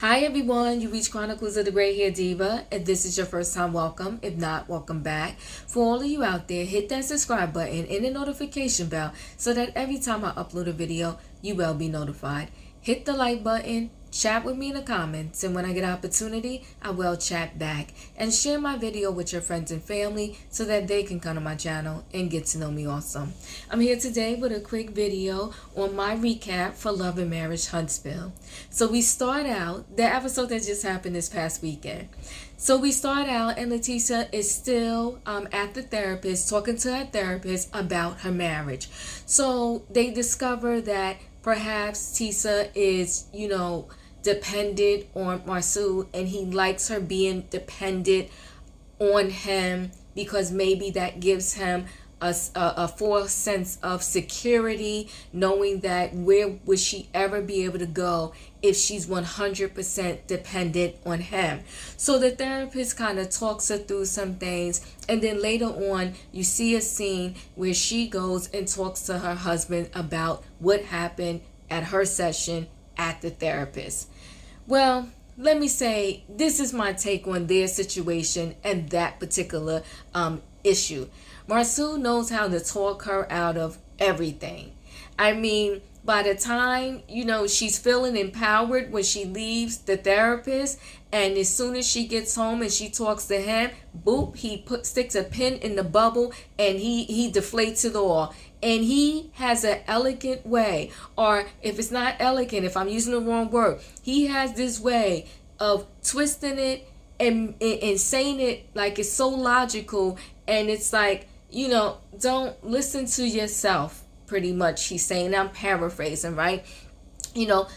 Hi everyone, you reached Chronicles of the Gray Hair Diva. If this is your first time, welcome. If not, welcome back. For all of you out there, hit that subscribe button and the notification bell so that every time I upload a video, you will be notified. Hit the like button, chat with me in the comments, and when I get an opportunity, I will chat back. And share my video with your friends and family so that they can come to my channel and get to know me also. I'm here today with a quick video on my recap for Love and Marriage Huntsville. So we start out, the episode that just happened this past weekend. So we start out and Letitia is still at the therapist, talking to her therapist about her marriage. So they discover that perhaps Tisha is, dependent on Marcel, and he likes her being dependent on him because maybe that gives him a false sense of security, knowing that where would she ever be able to go if she's 100% dependent on him. So the therapist kind of talks her through some things, and then later on you see a scene where she goes and talks to her husband about what happened at her session at the therapist. Well, let me say, this is my take on their situation and that particular issue. Marcel knows how to talk her out of everything. I mean, by the time, she's feeling empowered when she leaves the therapist, and as soon as she gets home and she talks to him, boop, he sticks a pin in the bubble and he deflates it all. And he has an elegant way, or if it's not elegant, if I'm using the wrong word, he has this way of twisting it and saying it like it's so logical, and it's like, don't listen to yourself, pretty much he's saying. I'm paraphrasing, right?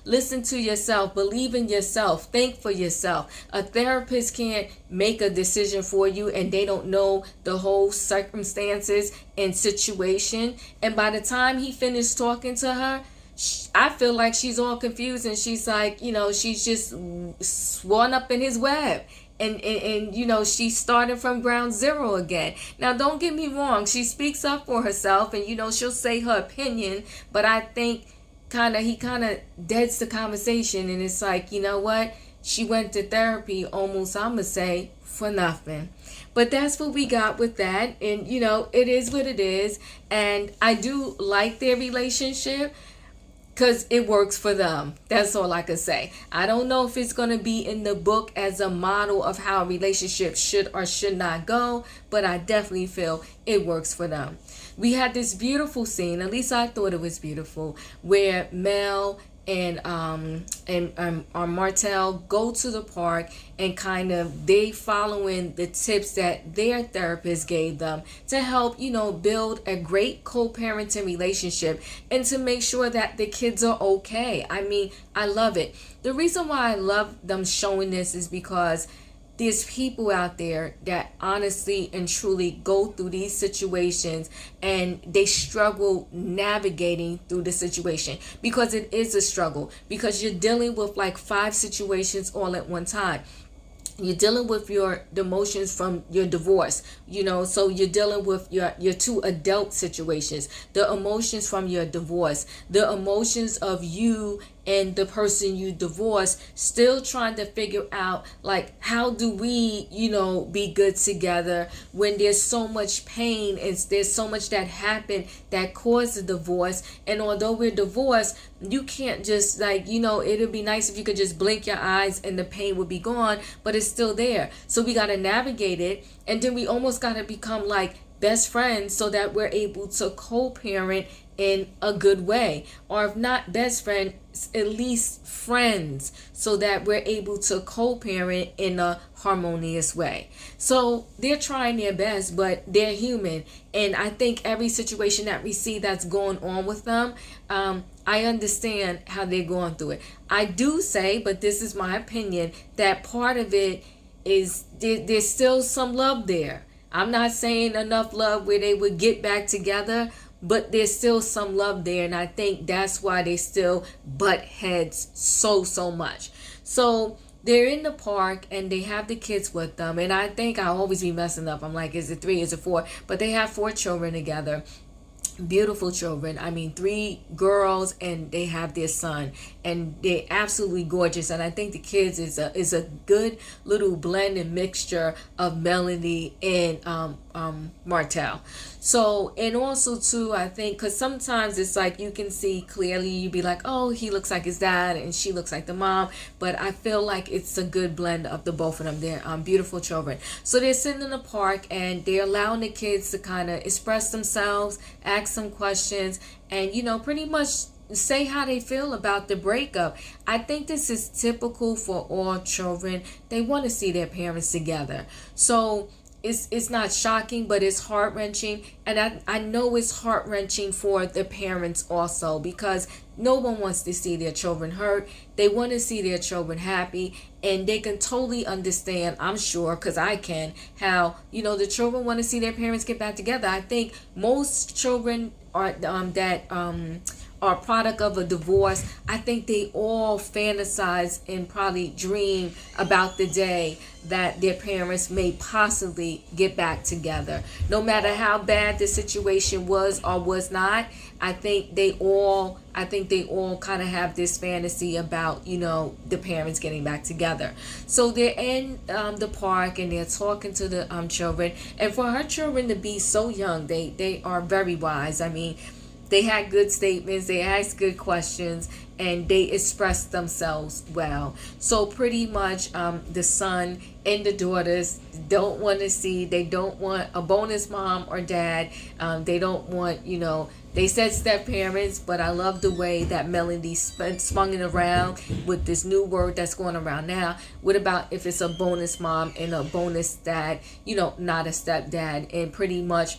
Listen to yourself, believe in yourself, think for yourself. A therapist can't make a decision for you, and they don't know the whole circumstances and situation. And by the time he finished talking to her, I feel like she's all confused, and she's like, she's just sworn up in his web. And she's starting from ground zero again. Now, don't get me wrong. She speaks up for herself, and, she'll say her opinion. But I think he kind of deads the conversation, and it's like, you know what? She went to therapy almost, I'm going to say, for nothing. But that's what we got with that. And, it is what it is. And I do like their relationship, because it works for them. That's all I can say. I don't know if it's going to be in the book as a model of how a relationship should or should not go, but I definitely feel it works for them. We had this beautiful scene, at least I thought it was beautiful, where Mel and Martell go to the park, and kind of they following the tips that their therapist gave them to help, build a great co-parenting relationship and to make sure that the kids are okay. I mean, I love it. The reason why I love them showing this is because there's people out there that honestly and truly go through these situations, and they struggle navigating through the situation, because it is a struggle, because you're dealing with like 5 situations all at one time. You're dealing with the emotions from your divorce, so you're dealing with your 2 adult situations, the emotions from your divorce, the emotions of you and the person you divorced, still trying to figure out, like, how do we, be good together when there's so much pain and there's so much that happened that caused the divorce. And although we're divorced, you can't just, like, it'd be nice if you could just blink your eyes and the pain would be gone, but it's still there. So we got to navigate it, and then we almost got to become like best friends so that we're able to co-parent in a good way, or if not best friends, at least friends, so that we're able to co-parent in a harmonious way. So they're trying their best, but they're human, and I think every situation that we see that's going on with them, I understand how they're going through it. I do say, but this is my opinion, that part of it is there's still some love there. I'm not saying enough love where they would get back together, but there's still some love there, and I think that's why they still butt heads so much. So they're in the park, and they have the kids with them, and I think I'll always be messing up. I'm like, is it 3, is it 4? But they have 4 children together. Beautiful children. I mean, 3 girls, and they have their son, and they're absolutely gorgeous. And I think the kids is a good little blend and mixture of Melody and Martell. So, and also too, I think, because sometimes it's like you can see clearly, you be like, oh, he looks like his dad and she looks like the mom, but I feel like it's a good blend of the both of them. They're beautiful children. So they're sitting in the park, and they're allowing the kids to kind of express themselves, ask some questions, and pretty much say how they feel about the breakup. I think this is typical for all children. They want to see their parents together. So it's not shocking, but it's heart-wrenching. And I know it's heart-wrenching for the parents also, because no one wants to see their children hurt. They want to see their children happy, and they can totally understand, I'm sure, because I can, how the children want to see their parents get back together. I think most children are are a product of a divorce. I think they all fantasize and probably dream about the day that their parents may possibly get back together. No matter how bad the situation was or was not, I think they all kind of have this fantasy about the parents getting back together. So they're in the park, and they're talking to the children. And for her children to be so young, they are very wise. I mean, they had good statements, they asked good questions, and they expressed themselves well. So pretty much the son and the daughters don't want a bonus mom or dad. They don't want, they said step parents, but I love the way that Melody spun it around with this new word that's going around now. What about if it's a bonus mom and a bonus dad, not a stepdad? And pretty much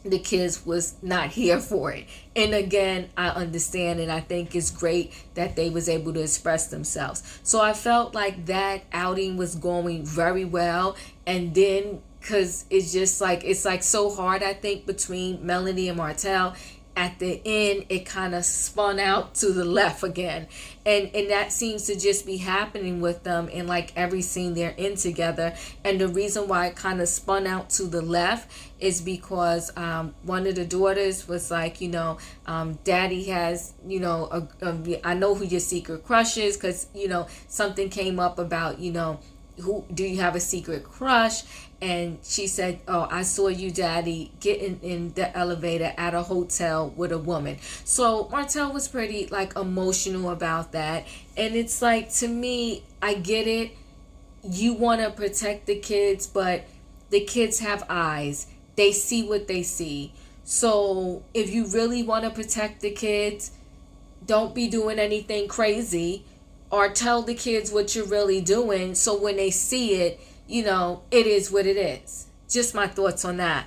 the kids was not here for it. And again, I understand, and I think it's great that they was able to express themselves. So I felt like that outing was going very well. And then, because it's like so hard, I think, between Melody and Martell, at the end it kind of spun out to the left again, and that seems to just be happening with them in like every scene they're in together. And the reason why it kind of spun out to the left is because one of the daughters was like, daddy has, I know who your secret crush is, because something came up about, who do you have a secret crush? And she said, oh, I saw you, daddy, getting in the elevator at a hotel with a woman. So Martell was pretty like emotional about that. And it's like, to me, I get it. You want to protect the kids, but the kids have eyes. They see what they see. So if you really want to protect the kids, don't be doing anything crazy, or tell the kids what you're really doing, so when they see it, it is what it is. Just my thoughts on that.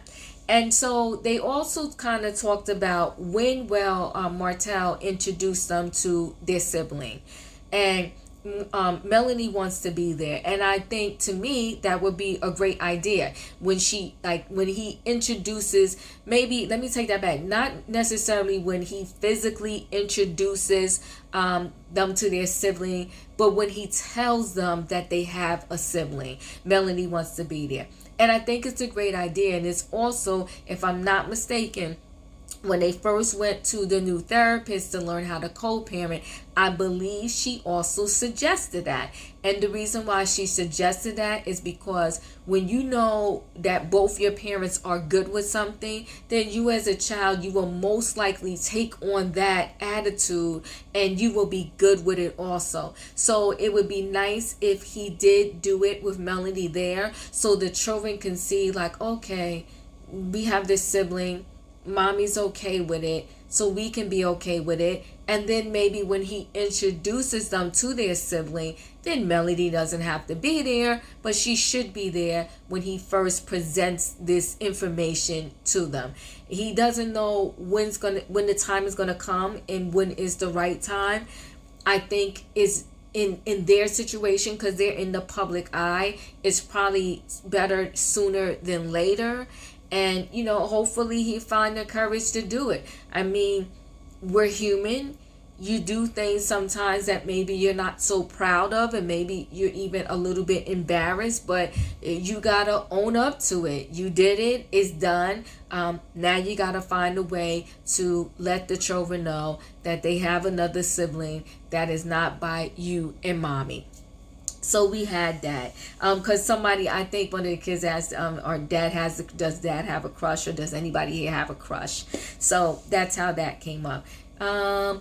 And so they also kind of talked about when Martell introduced them to their sibling. And Melanie wants to be there, and I think, to me, that would be a great idea when he introduces, maybe let me take that back, not necessarily when he physically introduces them to their sibling, but when he tells them that they have a sibling. Melanie wants to be there, and I think it's a great idea. And it's also, if I'm not mistaken, when they first went to the new therapist to learn how to co-parent, I believe she also suggested that. And the reason why she suggested that is because when you know that both your parents are good with something, then you as a child, you will most likely take on that attitude, and you will be good with it also. So it would be nice if he did do it with Melody there, so the children can see like, okay, we have this sibling, mommy's okay with it, so we can be okay with it. And then maybe when he introduces them to their sibling, then Melody doesn't have to be there, but she should be there when he first presents this information to them. He doesn't know when the time is gonna come and when is the right time. I think is in their situation, because they're in the public eye, it's probably better sooner than later. And, hopefully he find the courage to do it. I mean, we're human. you do things sometimes that maybe you're not so proud of, and maybe you're even a little bit embarrassed, but you gotta own up to it. You did it, it's done. Now you gotta find a way to let the children know that they have another sibling that is not by you and mommy. So we had that, because somebody, I think one of the kids asked, or does dad have a crush, or does anybody here have a crush? So that's how that came up. When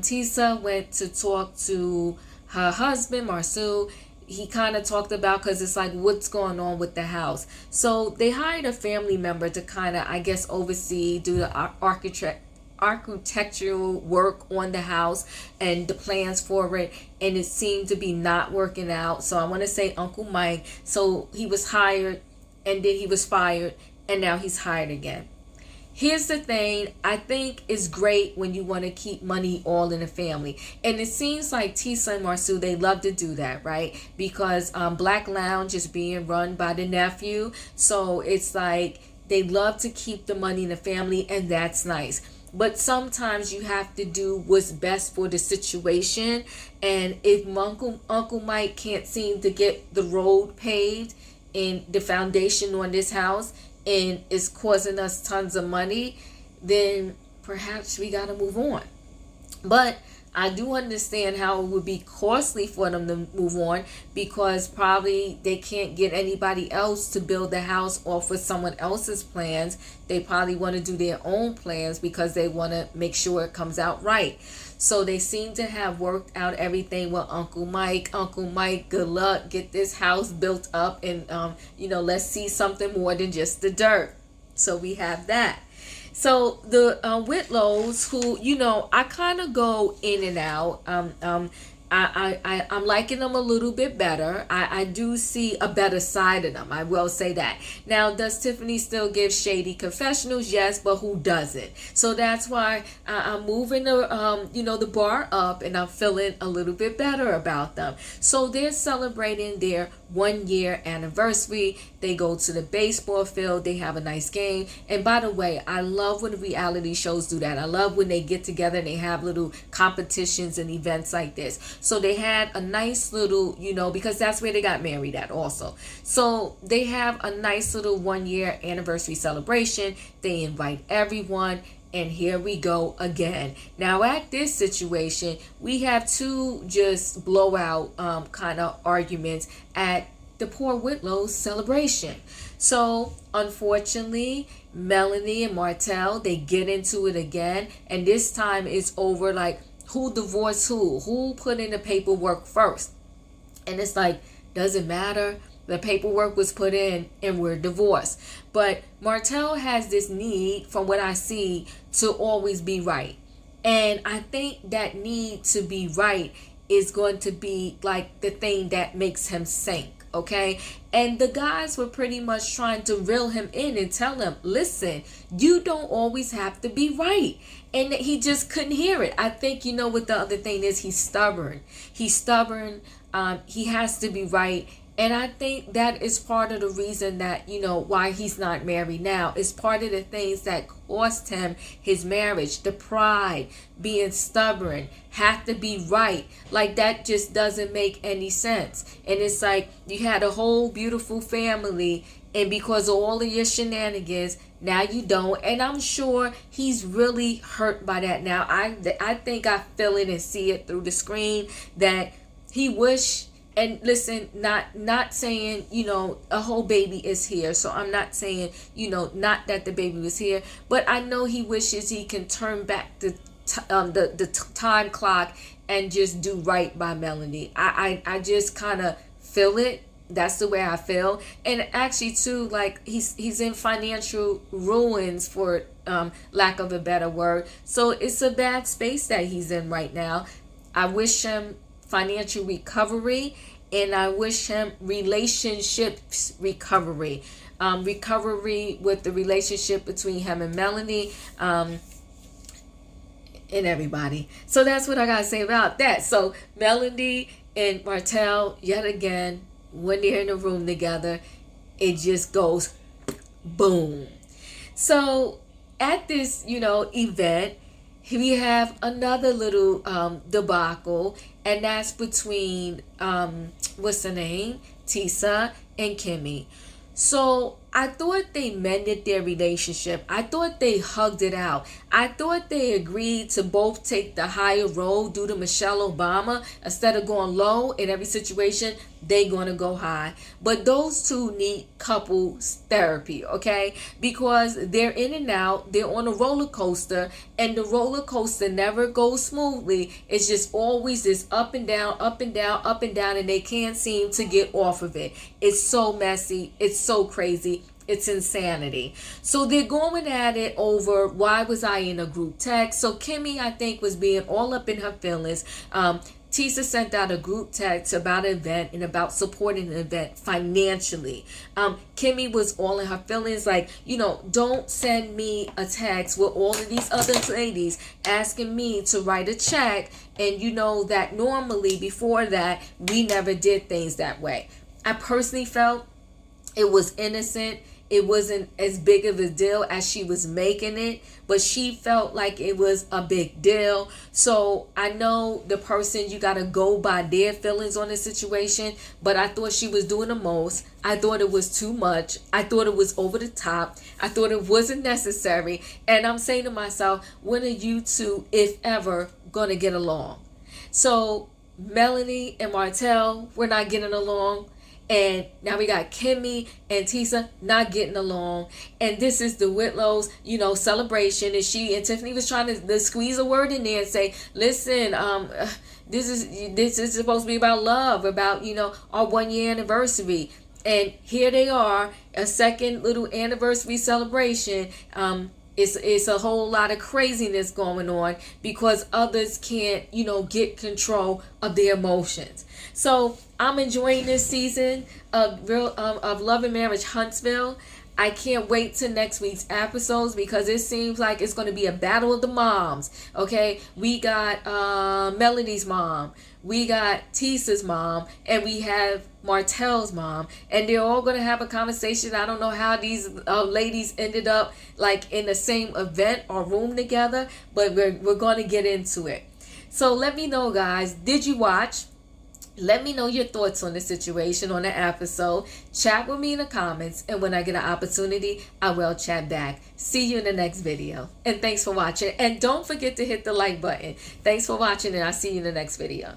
Tisha went to talk to her husband Marcel, he kind of talked about, because it's like, what's going on with the house. So they hired a family member to kind of, I guess, oversee, do the architectural work on the house and the plans for it, and it seemed to be not working out. So I want to say Uncle Mike. So he was hired, and then he was fired, and now he's hired again. Here's the thing, I think it's great when you want to keep money all in the family. And it seems like Tisha and Marcel, they love to do that, right? Because Black Lounge is being run by the nephew. So it's like they love to keep the money in the family, and that's nice. But sometimes you have to do what's best for the situation. And if Uncle Mike can't seem to get the road paved and the foundation on this house, and it's causing us tons of money, then perhaps we got to move on. But I do understand how it would be costly for them to move on, because probably they can't get anybody else to build the house off of someone else's plans. They probably want to do their own plans because they want to make sure it comes out right. So they seem to have worked out everything with Uncle Mike. Uncle Mike, good luck. Get this house built up, and let's see something more than just the dirt. So we have that. So the Whitlows, who, I kind of go in and out. I'm liking them a little bit better. I do see a better side of them. I will say that. Now, does Tiffany still give shady confessionals? Yes, but who doesn't? So that's why I'm moving the bar up, and I'm feeling a little bit better about them. So they're celebrating their 1-year anniversary. They go to the baseball field. They have a nice game. And by the way, I love when reality shows do that. I love when they get together and they have little competitions and events like this. So they had a nice little, because that's where they got married at also. So they have a nice little 1-year anniversary celebration. They invite everyone. And here we go again. Now at this situation, we have two just blowout kind of arguments at the poor Whitlow's celebration. So unfortunately, Melanie and Martell, they get into it again. And this time it's over like who divorced who put in the paperwork first. And it's like, doesn't matter. The paperwork was put in and we're divorced. But Martell has this need, from what I see, to always be right. And I think that need to be right is going to be like the thing that makes him sink. Okay. And the guys were pretty much trying to reel him in and tell him, listen, you don't always have to be right. And he just couldn't hear it. I think, what the other thing is, he's stubborn. He has to be right. And I think that is part of the reason that, why he's not married now. It's part of the things that cost him his marriage. The pride, being stubborn, have to be right. Like, that just doesn't make any sense. And it's like you had a whole beautiful family, and because of all of your shenanigans, now you don't. And I'm sure he's really hurt by that now. I think I feel it and see it through the screen that he wish. And listen, not saying, a whole baby is here. So I'm not saying, not that the baby was here. But I know he wishes he can turn back the time clock and just do right by Melanie. I just kind of feel it. That's the way I feel. And actually, too, like, he's in financial ruins, for lack of a better word. So it's a bad space that he's in right now. I wish him financial recovery, and I wish him relationships recovery with the relationship between him and Melanie, and everybody. So that's what I gotta say about that. So Melanie and Martell, yet again, when they're in a room together, it just goes boom. So at this event, we have another little debacle, and that's between what's her name, Tisha and Kimmie. So I thought they mended their relationship. I thought they hugged it out. I thought they agreed to both take the higher road due to Michelle Obama. Instead of going low in every situation, they gonna go high. But those two need couples therapy, okay? Because they're in and out, they're on a roller coaster, and the roller coaster never goes smoothly. It's just always this up and down, up and down, up and down, and they can't seem to get off of it. It's so messy, it's so crazy. It's insanity. So they're going at it over why was I in a group text. So Kimmie, I think, was being all up in her feelings. Tisha sent out a group text about an event and about supporting the event financially. Kimmie was all in her feelings, like, don't send me a text with all of these other ladies asking me to write a check. And you know that normally before that, we never did things that way. I personally felt it was innocent. It wasn't as big of a deal as she was making it, but she felt like it was a big deal. So I know the person, you got to go by their feelings on the situation, but I thought she was doing the most. I thought it was too much. I thought it was over the top. I thought it wasn't necessary. And I'm saying to myself, when are you two, if ever, going to get along? So Melanie and Martell were not getting along. And now we got Kimmie and Tisha not getting along. And this is the Whitlow's, celebration. And she and Tiffany was trying to squeeze a word in there and say, listen, this is supposed to be about love, about, our 1 year anniversary. And here they are, a second little anniversary celebration. It's a whole lot of craziness going on because others can't, get control of their emotions. So I'm enjoying this season of Love and Marriage Huntsville. I can't wait till next week's episodes because it seems like it's going to be a battle of the moms. Okay, we got Melody's mom, we got Tisha's mom, and we have Martell's mom, and they're all going to have a conversation. I don't know how these ladies ended up like in the same event or room together, but we're going to get into it. So let me know, guys, did you watch? Let me know your thoughts on the situation, on the episode. Chat with me in the comments, and when I get an opportunity, I will chat back. See you in the next video, and thanks for watching. And don't forget to hit the like button. Thanks for watching, and I'll see you in the next video.